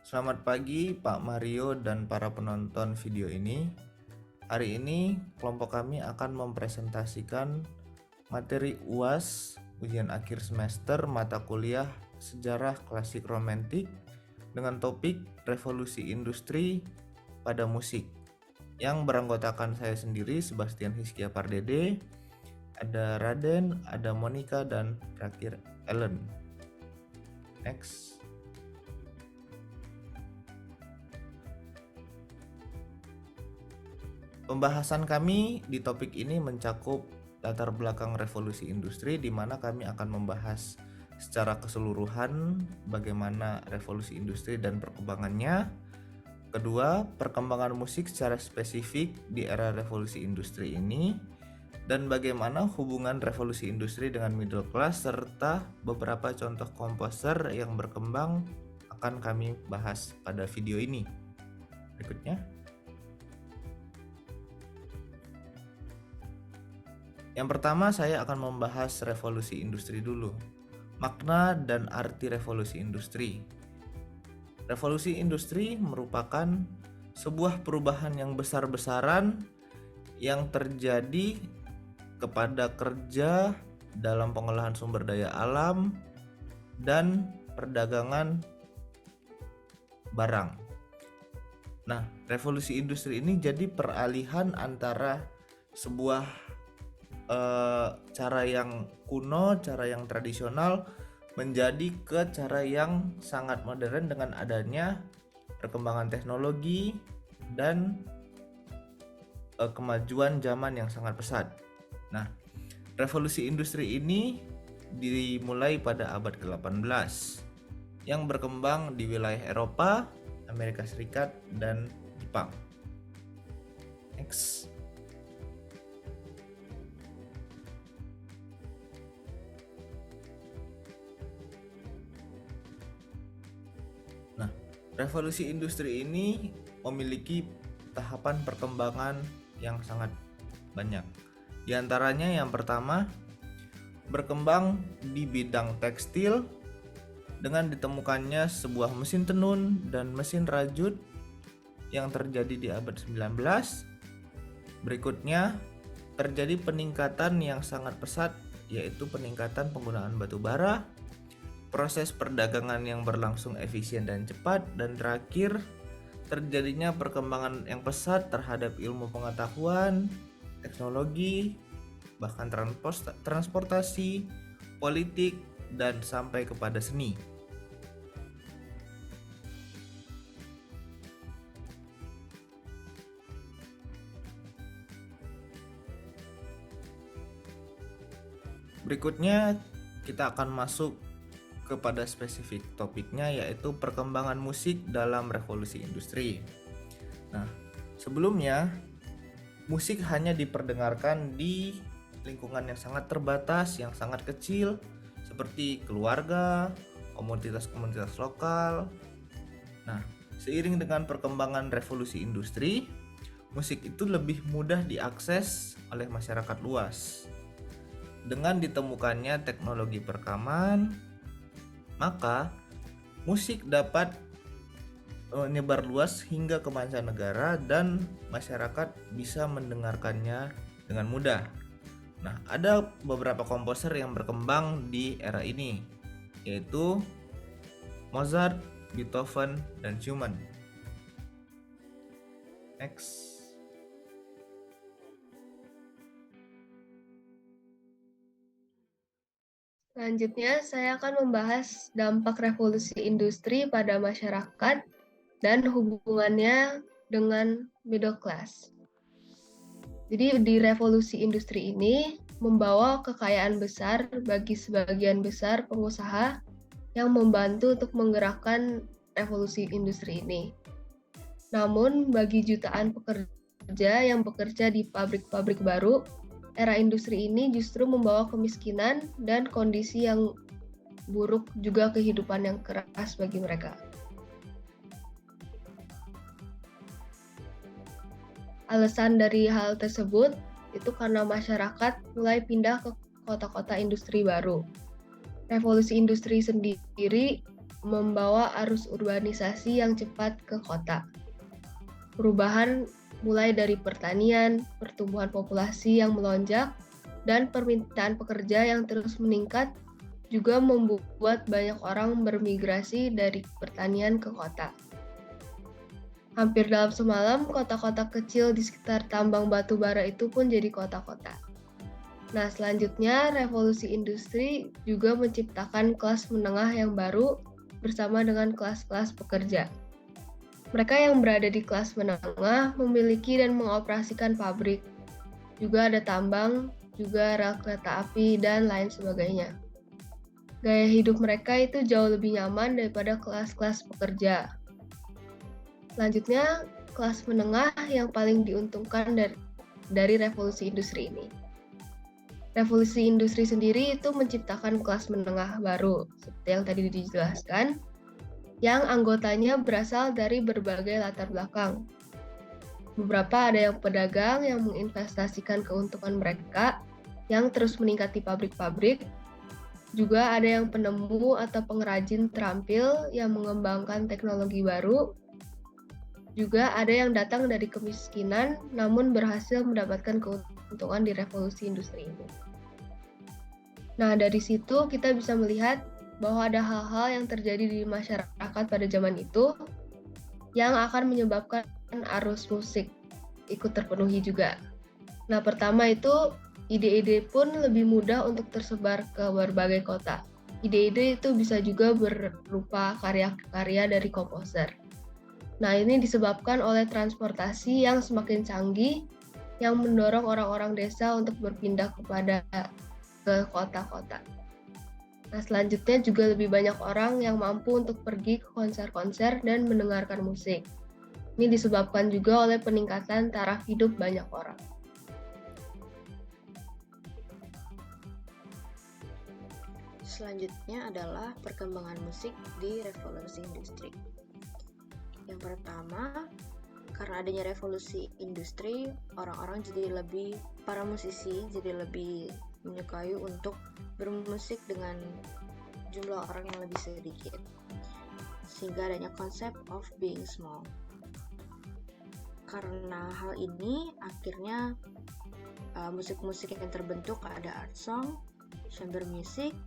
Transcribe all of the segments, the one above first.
Selamat pagi Pak Mario dan para penonton video ini. Hari ini kelompok kami akan mempresentasikan materi UAS ujian akhir semester mata kuliah Sejarah Klasik Romantik dengan topik Revolusi Industri pada Musik yang beranggotakan saya sendiri Sebastian Hizkia Pardede, ada Raden, ada Monica, dan terakhir Ellen. Next. Pembahasan kami di topik ini mencakup latar belakang revolusi industri, di mana kami akan membahas secara keseluruhan bagaimana revolusi industri dan perkembangannya. Kedua, perkembangan musik secara spesifik di era revolusi industri ini, dan bagaimana hubungan revolusi industri dengan middle class, serta beberapa contoh komposer yang berkembang akan kami bahas pada video ini. Berikutnya. Yang pertama, saya akan membahas revolusi industri dulu. Makna dan arti revolusi industri. Revolusi industri merupakan sebuah perubahan yang besar-besaran yang terjadi kepada kerja dalam pengolahan sumber daya alam dan perdagangan barang. Nah, revolusi industri ini jadi peralihan antara sebuah cara yang kuno, cara yang tradisional menjadi ke cara yang sangat modern dengan adanya perkembangan teknologi dan kemajuan zaman yang sangat pesat. Nah, revolusi industri ini dimulai pada abad ke-18 yang berkembang di wilayah Eropa, Amerika Serikat, dan Jepang. Next. Nah, revolusi industri ini memiliki tahapan perkembangan yang sangat banyak. Di antaranya yang pertama, berkembang di bidang tekstil dengan ditemukannya sebuah mesin tenun dan mesin rajut yang terjadi di abad 19. Berikutnya, terjadi peningkatan yang sangat pesat, yaitu peningkatan penggunaan batu bara, proses perdagangan yang berlangsung efisien dan cepat, dan terakhir terjadinya perkembangan yang pesat terhadap ilmu pengetahuan, teknologi, bahkan transportasi, politik, dan sampai kepada seni. Berikutnya kita akan masuk kepada spesifik topiknya, yaitu perkembangan musik dalam revolusi industri. Nah, sebelumnya musik hanya diperdengarkan di lingkungan yang sangat terbatas, yang sangat kecil, seperti keluarga, komunitas-komunitas lokal. Nah, seiring dengan perkembangan revolusi industri, musik itu lebih mudah diakses oleh masyarakat luas. Dengan ditemukannya teknologi perekaman, maka musik dapat menyebar luas hingga ke mancanegara dan masyarakat bisa mendengarkannya dengan mudah. Nah, ada beberapa komposer yang berkembang di era ini, yaitu Mozart, Beethoven, dan Schumann. Next. Selanjutnya, saya akan membahas dampak revolusi industri pada masyarakat dan hubungannya dengan middle class. Jadi di revolusi industri ini membawa kekayaan besar bagi sebagian besar pengusaha yang membantu untuk menggerakkan revolusi industri ini. Namun bagi jutaan pekerja yang bekerja di pabrik-pabrik baru, era industri ini justru membawa kemiskinan dan kondisi yang buruk, juga kehidupan yang keras bagi mereka. Alasan dari hal tersebut itu karena masyarakat mulai pindah ke kota-kota industri baru. Revolusi industri sendiri membawa arus urbanisasi yang cepat ke kota. Perubahan mulai dari pertanian, pertumbuhan populasi yang melonjak, dan permintaan pekerja yang terus meningkat juga membuat banyak orang bermigrasi dari pertanian ke kota. Hampir dalam semalam, kota-kota kecil di sekitar tambang batu bara itu pun jadi kota-kota. Nah, selanjutnya revolusi industri juga menciptakan kelas menengah yang baru bersama dengan kelas-kelas pekerja. Mereka yang berada di kelas menengah memiliki dan mengoperasikan pabrik. Juga ada tambang, juga rel kereta api, dan lain sebagainya. Gaya hidup mereka itu jauh lebih nyaman daripada kelas-kelas pekerja. Selanjutnya, kelas menengah yang paling diuntungkan dari revolusi industri ini. Revolusi industri sendiri itu menciptakan kelas menengah baru, seperti yang tadi dijelaskan, yang anggotanya berasal dari berbagai latar belakang. Beberapa ada yang pedagang yang menginvestasikan keuntungan mereka yang terus meningkat di pabrik-pabrik. Juga ada yang penemu atau pengrajin terampil yang mengembangkan teknologi baru. Juga ada yang datang dari kemiskinan namun berhasil mendapatkan keuntungan di revolusi industri ini. Nah, dari situ kita bisa melihat bahwa ada hal-hal yang terjadi di masyarakat pada zaman itu yang akan menyebabkan arus musik ikut terpenuhi juga. Nah, pertama itu ide-ide pun lebih mudah untuk tersebar ke berbagai kota. Ide-ide itu bisa juga berupa karya-karya dari komposer. Nah, ini disebabkan oleh transportasi yang semakin canggih yang mendorong orang-orang desa untuk berpindah ke kota-kota. Nah, selanjutnya juga lebih banyak orang yang mampu untuk pergi ke konser-konser dan mendengarkan musik. Ini disebabkan juga oleh peningkatan taraf hidup banyak orang. Selanjutnya adalah perkembangan musik di revolusi industri. Yang pertama, karena adanya revolusi industri, para musisi jadi lebih menyukai untuk bermusik dengan jumlah orang yang lebih sedikit, sehingga adanya konsep of being small. Karena hal ini, akhirnya musik-musik yang terbentuk ada art song, chamber music,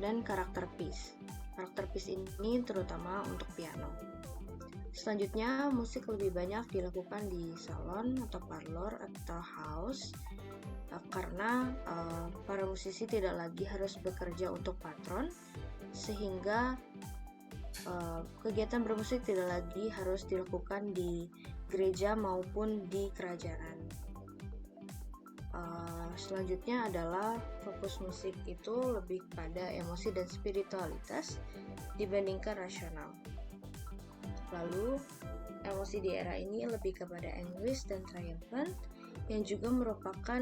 dan karakter piece. Karakter piece ini terutama untuk piano. Selanjutnya, musik lebih banyak dilakukan di salon atau parlor atau house karena para musisi tidak lagi harus bekerja untuk patron, sehingga kegiatan bermusik tidak lagi harus dilakukan di gereja maupun di kerajaan. Selanjutnya adalah fokus musik itu lebih pada emosi dan spiritualitas dibandingkan rasional. Lalu, emosi di era ini lebih kepada anguish dan triumphant, yang juga merupakan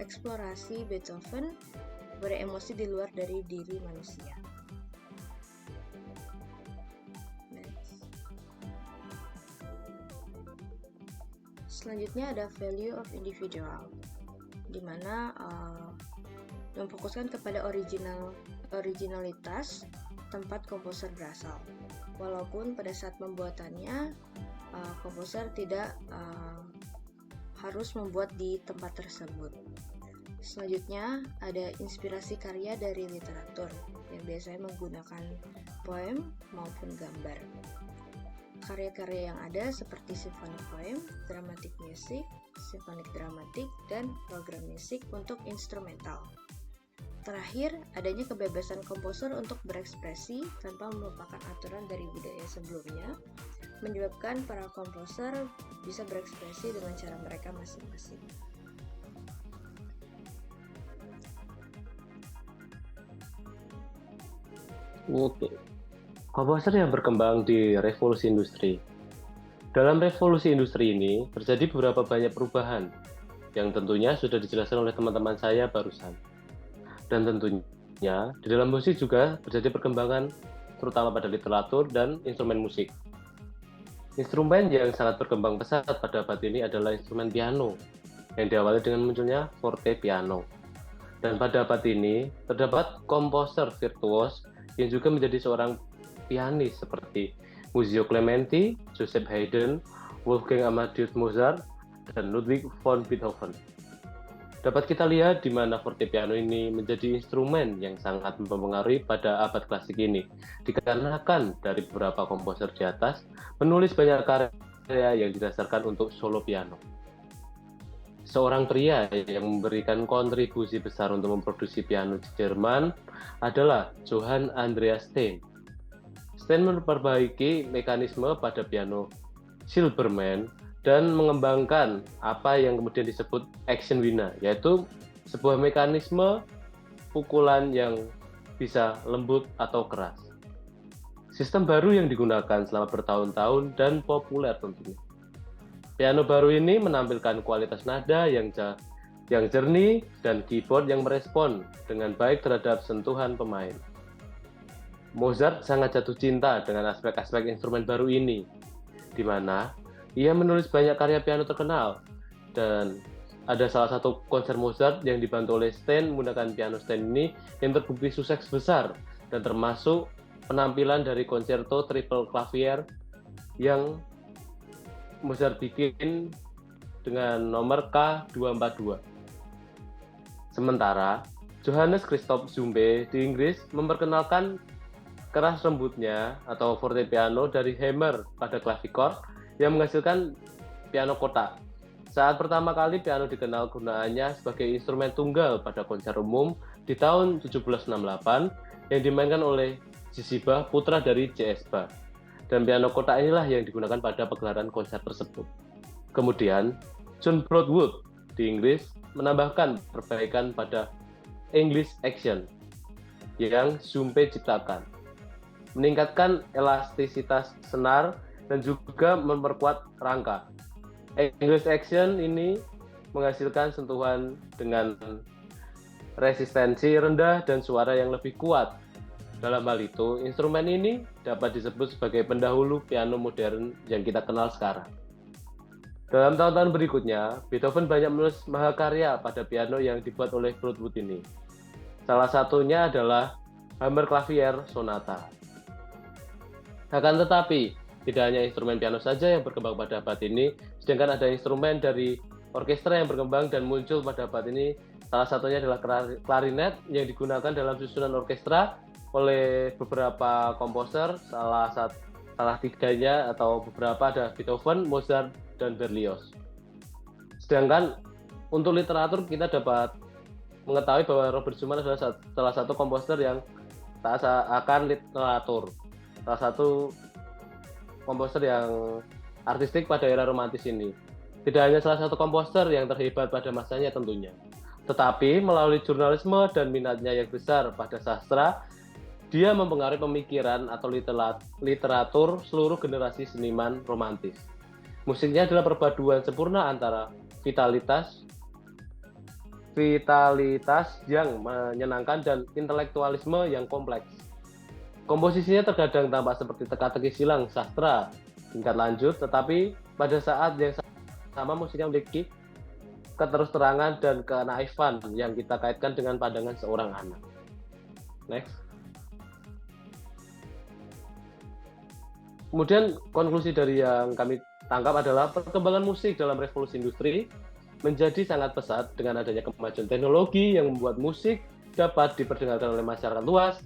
eksplorasi Beethoven pada emosi di luar dari diri manusia. Next. Selanjutnya ada value of individual, di mana memfokuskan kepada originalitas tempat komposer berasal. Walaupun pada saat pembuatannya komposer tidak harus membuat di tempat tersebut. Selanjutnya ada inspirasi karya dari literatur yang biasanya menggunakan poem maupun gambar. Karya-karya yang ada seperti symphonic poem, dramatic music, symphonic dramatic, dan program musik untuk instrumental. Terakhir, adanya kebebasan komposer untuk berekspresi tanpa melupakan aturan dari budaya sebelumnya, menyebabkan para komposer bisa berekspresi dengan cara mereka masing-masing. Oke. Komposer yang berkembang di revolusi industri. Dalam revolusi industri ini terjadi beberapa banyak perubahan yang tentunya sudah dijelaskan oleh teman-teman saya barusan. Dan tentunya di dalam musik juga terjadi perkembangan terutama pada literatur dan instrumen musik. Instrumen yang sangat berkembang pesat pada abad ini adalah instrumen piano yang diawali dengan munculnya forte piano. Dan pada abad ini terdapat komposer virtuos yang juga menjadi seorang pianis seperti Muzio Clementi, Joseph Haydn, Wolfgang Amadeus Mozart, dan Ludwig von Beethoven. Dapat kita lihat di mana fortepiano ini menjadi instrumen yang sangat mempengaruhi pada abad klasik ini, dikarenakan dari beberapa komposer di atas menulis banyak karya yang didasarkan untuk solo piano. Seorang pria yang memberikan kontribusi besar untuk memproduksi piano di Jerman adalah Johann Andreas Stein. Stein memperbaiki mekanisme pada piano Silbermann dan mengembangkan apa yang kemudian disebut action wina, yaitu sebuah mekanisme pukulan yang bisa lembut atau keras. Sistem baru yang digunakan selama bertahun-tahun dan populer tentunya. Piano baru ini menampilkan kualitas nada yang jernih dan keyboard yang merespon dengan baik terhadap sentuhan pemain. Mozart sangat jatuh cinta dengan aspek-aspek instrumen baru ini, di mana ia menulis banyak karya piano terkenal, dan ada salah satu konser Mozart yang dibantu oleh Stein menggunakan piano Stein ini yang terbukti sukses besar, dan termasuk penampilan dari konserto triple clavier yang Mozart bikin dengan nomor K242. Sementara, Johannes Christoph Zumbe di Inggris memperkenalkan keras rembutnya atau fortepiano dari hammer pada clavichord yang menghasilkan piano kotak. Saat pertama kali piano dikenal gunaannya sebagai instrumen tunggal pada konser umum di tahun 1768 yang dimainkan oleh J.C. Bach, putra dari J.S. Bach. Dan piano kotak inilah yang digunakan pada pegelaran konser tersebut. Kemudian, John Broadwood di Inggris menambahkan perbaikan pada English Action yang Zumbe ciptakan, meningkatkan elastisitas senar dan juga memperkuat rangka. English Action ini menghasilkan sentuhan dengan resistensi rendah dan suara yang lebih kuat. Dalam hal itu, instrumen ini dapat disebut sebagai pendahulu piano modern yang kita kenal sekarang. Dalam tahun-tahun berikutnya, Beethoven banyak menulis mahakarya pada piano yang dibuat oleh Broadwood ini. Salah satunya adalah Hammer Clavier Sonata. Akan tetapi, tidak hanya instrumen piano saja yang berkembang pada abad ini, sedangkan ada instrumen dari orkestra yang berkembang dan muncul pada abad ini. Salah satunya adalah klarinet yang digunakan dalam susunan orkestra oleh beberapa komposer, salah tiganya atau beberapa ada Beethoven, Mozart, dan Berlioz. Sedangkan untuk literatur kita dapat mengetahui bahwa Robert Schumann adalah salah satu komposer yang tak akan literatur, salah satu komposer yang artistik pada era romantis ini. Tidak hanya salah satu komposer yang terhebat pada masanya tentunya, tetapi melalui jurnalisme dan minatnya yang besar pada sastra, dia mempengaruhi pemikiran atau literatur seluruh generasi seniman romantis. Musiknya adalah perpaduan sempurna antara vitalitas yang menyenangkan dan intelektualisme yang kompleks. Komposisinya terkadang tampak seperti teka-teki silang sastra tingkat lanjut, tetapi pada saat yang sama musiknya memiliki keterus-terangan dan kenaifan yang kita kaitkan dengan pandangan seorang anak. Next. Kemudian konklusi dari yang kami tangkap adalah perkembangan musik dalam revolusi industri menjadi sangat pesat dengan adanya kemajuan teknologi yang membuat musik dapat diperdengarkan oleh masyarakat luas,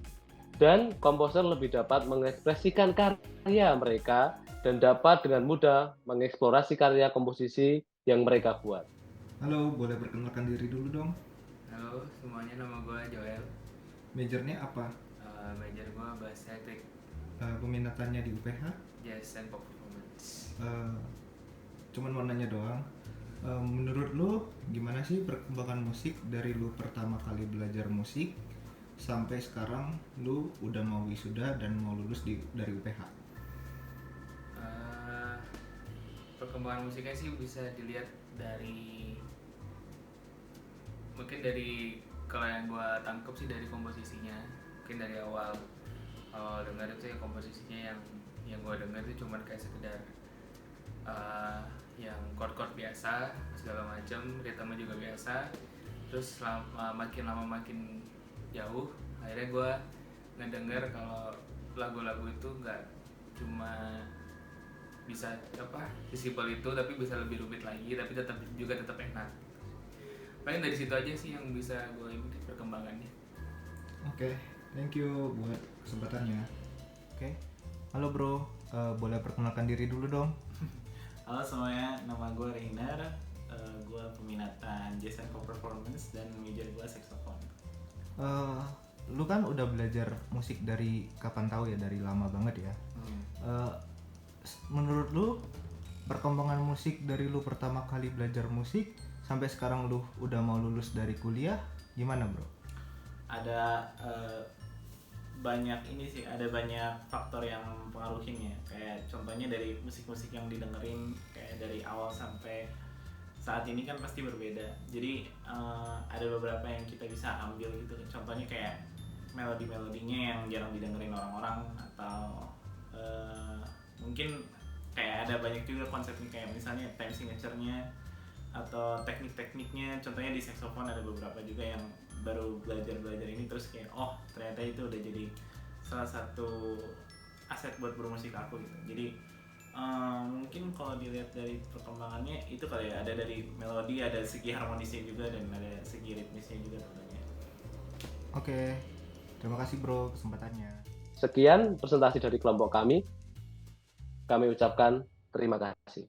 dan komposer lebih dapat mengekspresikan karya mereka dan dapat dengan mudah mengeksplorasi karya komposisi yang mereka buat. Halo, boleh perkenalkan diri dulu dong? Halo semuanya, nama gue Joel. Majornya apa? Major gue bahasa elektrik, Peminatannya di UPH? jazz and pop performance. Cuman mau nanya doang. Menurut lu gimana sih perkembangan musik dari lu pertama kali belajar musik sampai sekarang lu udah mau wisuda dan mau lulus dari UPH? Perkembangan musiknya sih bisa dilihat dari, mungkin dari, kalau yang gue tangkep sih dari komposisinya. Mungkin dari awal dengar itu ya komposisinya yang gue dengar itu cuman kayak sekedar yang chord-chord biasa segala macam, ritme juga biasa. Terus makin lama makin jauh, akhirnya gue ngedenger kalau lagu-lagu itu nggak cuma bisa sesimpel itu, tapi bisa lebih rumit lagi, tapi tetap enak. Paling dari situ aja sih yang bisa gue ini perkembangannya. Oke, thank you buat kesempatannya. Oke, halo bro, boleh perkenalkan diri dulu dong. Halo semuanya, nama gue Reiner. Gue peminatan jazz and co-performance dan major gue saxophone. Lu kan udah belajar musik dari kapan tahu ya, dari lama banget ya. Menurut lu perkembangan musik dari lu pertama kali belajar musik sampai sekarang lu udah mau lulus dari kuliah gimana bro? Ada banyak ini sih, ada banyak faktor yang mempengaruhinya. Kayak contohnya dari musik-musik yang didengerin, kayak dari awal sampai saat ini kan pasti berbeda. Jadi ada beberapa yang kita bisa ambil gitu. Contohnya kayak melodi-melodinya yang jarang didengerin orang-orang, atau mungkin kayak ada banyak juga konsepnya, kayak misalnya time signature-nya atau teknik-tekniknya. Contohnya di saxophone ada beberapa juga yang baru belajar ini, terus kayak oh ternyata itu udah jadi salah satu aset buat bermusik aku gitu. Jadi mungkin kalau dilihat dari perkembangannya itu kali ya, ada dari melodi, ada segi harmonisnya juga, dan ada segi ritmisnya juga tentunya. Oke, terima kasih bro kesempatannya. Sekian presentasi dari kelompok kami. Kami ucapkan terima kasih.